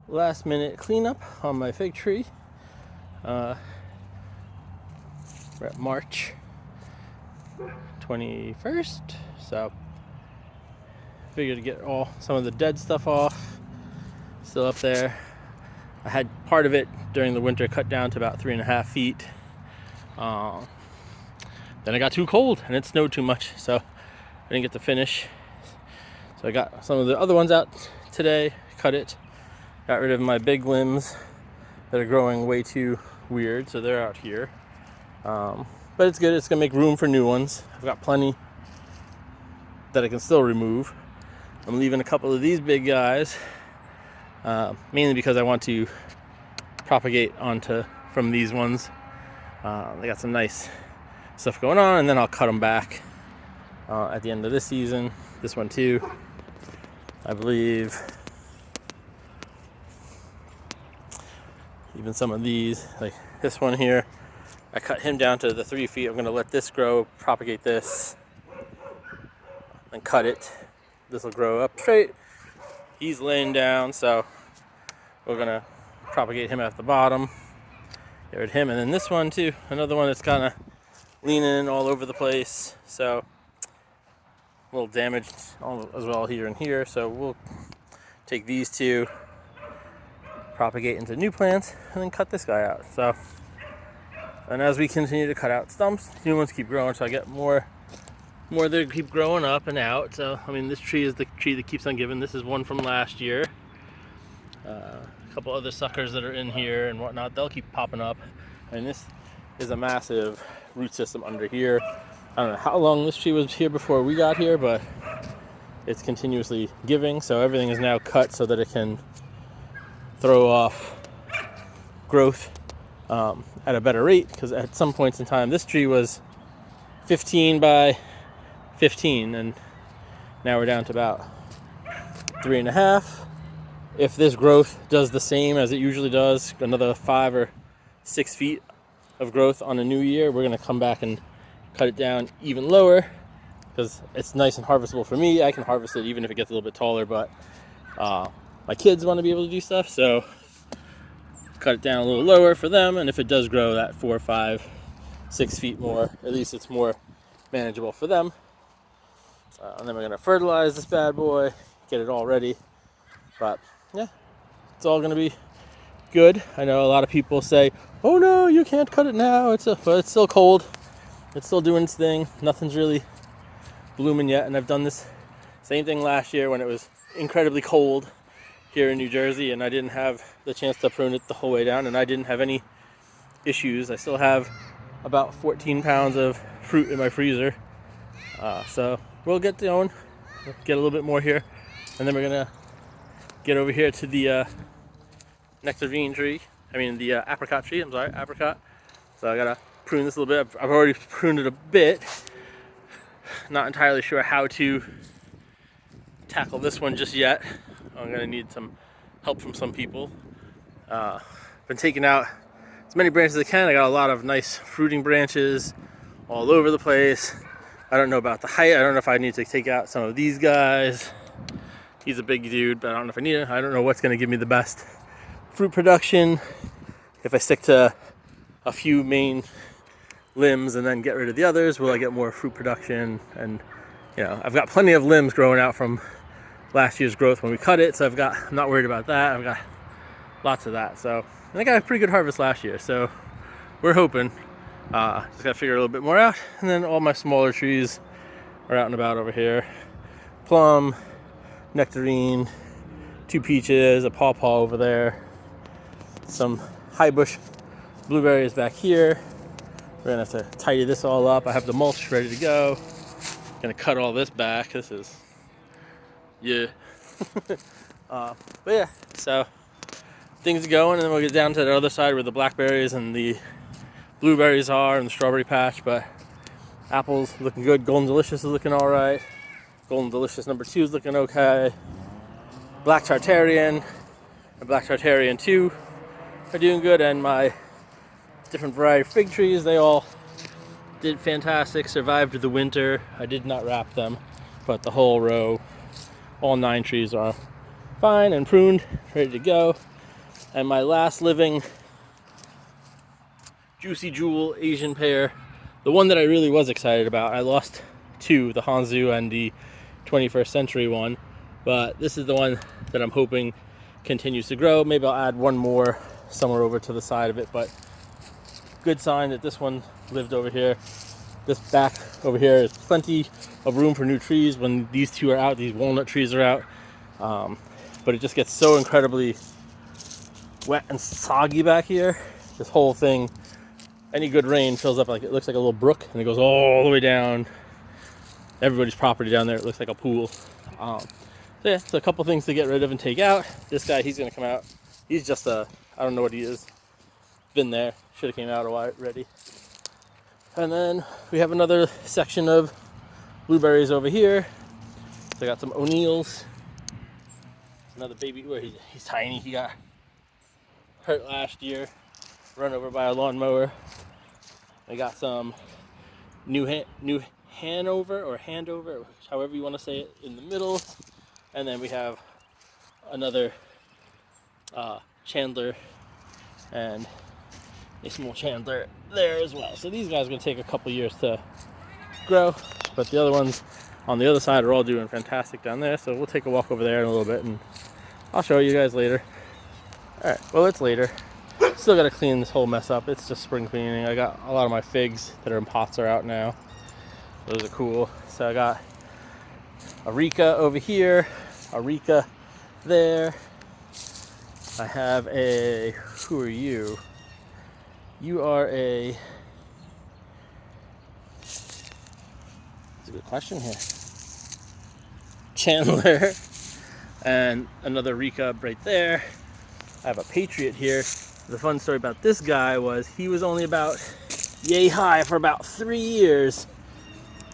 last minute cleanup on my fig tree. We're at March 21st, so figured to get some of the dead stuff off. Still up there. I had part of it during the winter cut down to about 3.5 feet. Then it got too cold and it snowed too much, so I didn't get to finish. So I got some of the other ones out today, cut it, got rid of my big limbs that are growing way too weird, so they're out here. But it's good, it's gonna make room for new ones. I've got plenty that I can still remove. I'm leaving a couple of these big guys, mainly because I want to propagate from these ones. They got some nice stuff going on, and then I'll cut them back at the end of this season. This one too, I believe. Even some of these, like this one here, I cut him down to the 3 feet. I'm going to let this grow, propagate this, and cut it. This will grow up straight. He's laying down, so we're going to propagate him at the bottom. Get rid of him. And then this one too, another one that's kind of leaning all over the place, so a little damaged as well here and here. So we'll take these two, propagate into new plants, and then cut this guy out. So, and as we continue to cut out stumps, new ones keep growing, so I get more that keep growing up and out. So I mean, this tree is the tree that keeps on giving. This is one from last year. A couple other suckers that are in here and whatnot, they'll keep popping up. And this is a massive root system under here. I don't know how long this tree was here before we got here, but it's continuously giving, so everything is now cut so that it can throw off growth at a better rate, because at some points in time this tree was 15 by 15 and now we're down to about 3.5. If this growth does the same as it usually does, another 5 or 6 feet of growth on a new year, we're going to come back and cut it down even lower, because it's nice and harvestable for me. I can harvest it even if it gets a little bit taller, but my kids want to be able to do stuff, so cut it down a little lower for them. And if it does grow that 4, 5, 6 feet more, at least it's more manageable for them. And then we're going to fertilize this bad boy, get it all ready. But yeah, it's all going to be good. I know a lot of people say, oh no, you can't cut it now, but it's still cold, it's still doing its thing, nothing's really blooming yet. And I've done this same thing last year when it was incredibly cold here in New Jersey, and I didn't have the chance to prune it the whole way down, and I didn't have any issues. I still have about 14 pounds of fruit in my freezer, so we'll get going, get a little bit more here, and then we're gonna get over here to the nectarine tree. The apricot tree. Apricot. So I gotta prune this a little bit. I've already pruned it a bit. Not entirely sure how to tackle this one just yet. I'm gonna need some help from some people. Been taking out as many branches as I can. I got a lot of nice fruiting branches all over the place. I don't know about the height. I don't know if I need to take out some of these guys. He's a big dude, but I don't know if I need it. I don't know what's gonna give me the best fruit production. If I stick to a few main limbs and then get rid of the others, will I get more fruit production? And I've got plenty of limbs growing out from last year's growth when we cut it, so I'm not worried about that. I've got lots of that. So I got a pretty good harvest last year, so we're hoping. Just gotta figure a little bit more out. And then all my smaller trees are out and about over here. Plum, nectarine, 2 peaches, a pawpaw over there, some high bush blueberries back here. We're gonna have to tidy this all up. I have the mulch ready to go. Gonna cut all this back. This is, yeah. But yeah, so things are going, and then we'll get down to the other side where the blackberries and the blueberries are, and the strawberry patch. But apples looking good. Golden Delicious is looking all right. Golden Delicious number 2 is looking okay. Black Tartarian and Black Tartarian 2 are doing good, and my different variety of fig trees, they all did fantastic, survived the winter. I did not wrap them, but the whole row, all 9 trees are fine and pruned, ready to go. And my last living Juicy Jewel Asian pear, the one that I really was excited about. I lost two, the Hanzu and the 21st century one, but this is the one that I'm hoping continues to grow. Maybe I'll add one more somewhere over to the side of it, but good sign that this one lived over here. This back over here is plenty of room for new trees. When these two are out, these walnut trees are out, but it just gets so incredibly wet and soggy back here. This whole thing, any good rain fills up, like it looks like a little brook, and it goes all the way down everybody's property down there. It looks like a pool. So yeah, so a couple things to get rid of and take out. This guy, he's gonna come out. He's just a, I don't know what he is. Been there, should have came out already. And then we have another section of blueberries over here. So I got some O'Neills. Another baby, where he's tiny. He got hurt last year, run over by a lawnmower. I got some New Hanover, or Handover, however you want to say it, in the middle. And then we have another Chandler and a small Chandler there as well. So these guys are going to take a couple years to grow, but the other ones on the other side are all doing fantastic down there. So we'll take a walk over there in a little bit and I'll show you guys later. Alright, well, it's later. Still got to clean this whole mess up. It's just spring cleaning. I got a lot of my figs that are in pots are out now. Those are cool. So I got a Rica over here, a Rica there. I have a, who are you? You are a, that's a good question here. Chandler, and another Rica right there. I have a Patriot here. The fun story about this guy was he was only about yay high for about 3 years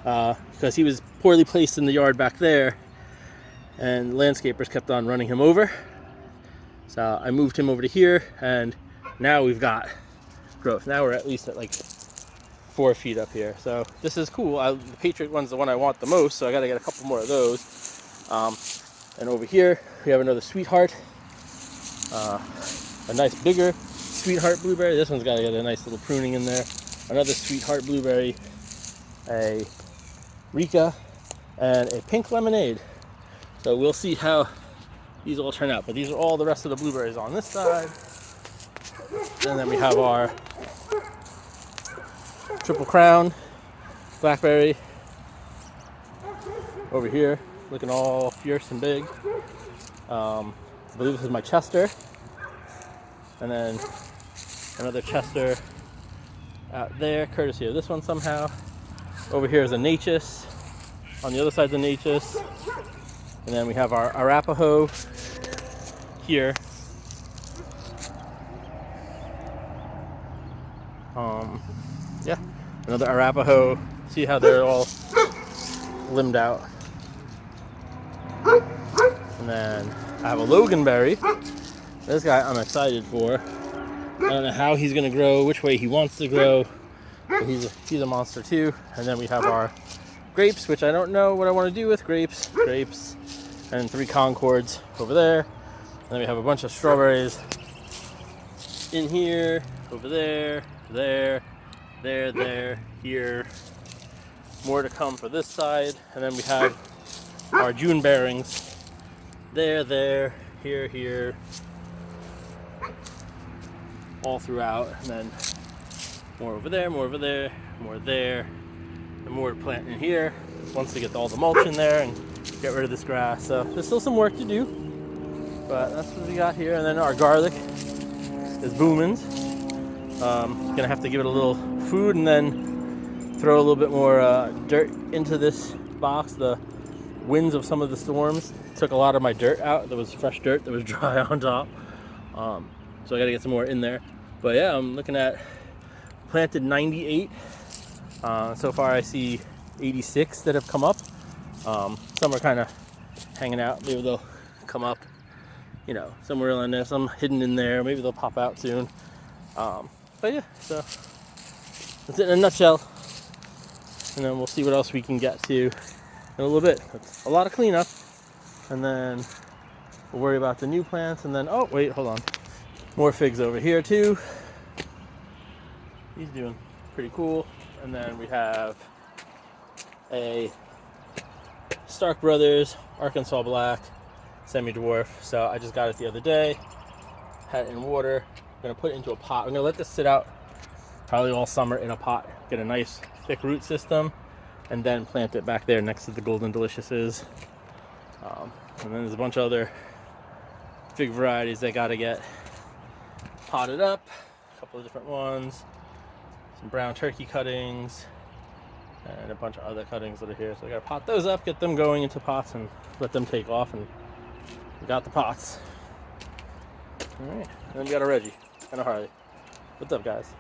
because he was poorly placed in the yard back there, and landscapers kept on running him over. So I moved him over to here, and now we've got growth. Now we're at least at like 4 feet up here. So this is cool. The Patriot one's the one I want the most, so I got to get a couple more of those. And over here we have another Sweetheart, a nice bigger Sweetheart blueberry. This one's got to get a nice little pruning in there. Another Sweetheart blueberry, a Rica, and a pink lemonade. So we'll see how these all turn out. But these are all the rest of the blueberries on this side. And then we have our Triple Crown blackberry over here, looking all fierce and big. I believe this is my Chester. And then another Chester out there, courtesy of this one somehow. Over here is a Natchez. On the other side is a Natchez. And then we have our Arapaho here. Yeah, another Arapaho. See how they're all limbed out. And then I have a Loganberry. This guy I'm excited for. I don't know how he's going to grow, which way he wants to grow. But he's a monster too. And then we have our grapes, which I don't know what I want to do with grapes. Grapes and 3 Concords over there. And then we have a bunch of strawberries in here, over there, there, here. More to come for this side. And then we have our June bearings. There, here. All throughout. And then more over there, more there, and more to plant in here. Once we get all the mulch in there and get rid of this grass. So there's still some work to do, but that's what we got here. And then our garlic is booming. Gonna have to give it a little food and then throw a little bit more dirt into this box. The winds of some of the storms took a lot of my dirt out. There was fresh dirt that was dry on top. So I gotta get some more in there. But yeah, I'm looking at planted 98. So far I see 86 that have come up. Some are kind of hanging out. Maybe they'll come up, you know, somewhere in there. Some hidden in there. Maybe they'll pop out soon. But yeah, so that's it in a nutshell. And then we'll see what else we can get to in a little bit. It's a lot of cleanup. And then we'll worry about the new plants. And then, oh, wait, hold on. More figs over here too. He's doing pretty cool. And then we have a Stark Brothers Arkansas Black semi-dwarf. So I just got it the other day. Had it in water. I'm gonna put it into a pot. I'm gonna let this sit out probably all summer in a pot. Get a nice thick root system, and then plant it back there next to the Golden Deliciouses. And then there's a bunch of other fig varieties that gotta get potted up. A couple of different ones. Some brown turkey cuttings, and a bunch of other cuttings that are here. So I gotta pot those up, get them going into pots, and let them take off. And we got the pots. All right, and then we got a Reggie and a Harley. What's up, guys?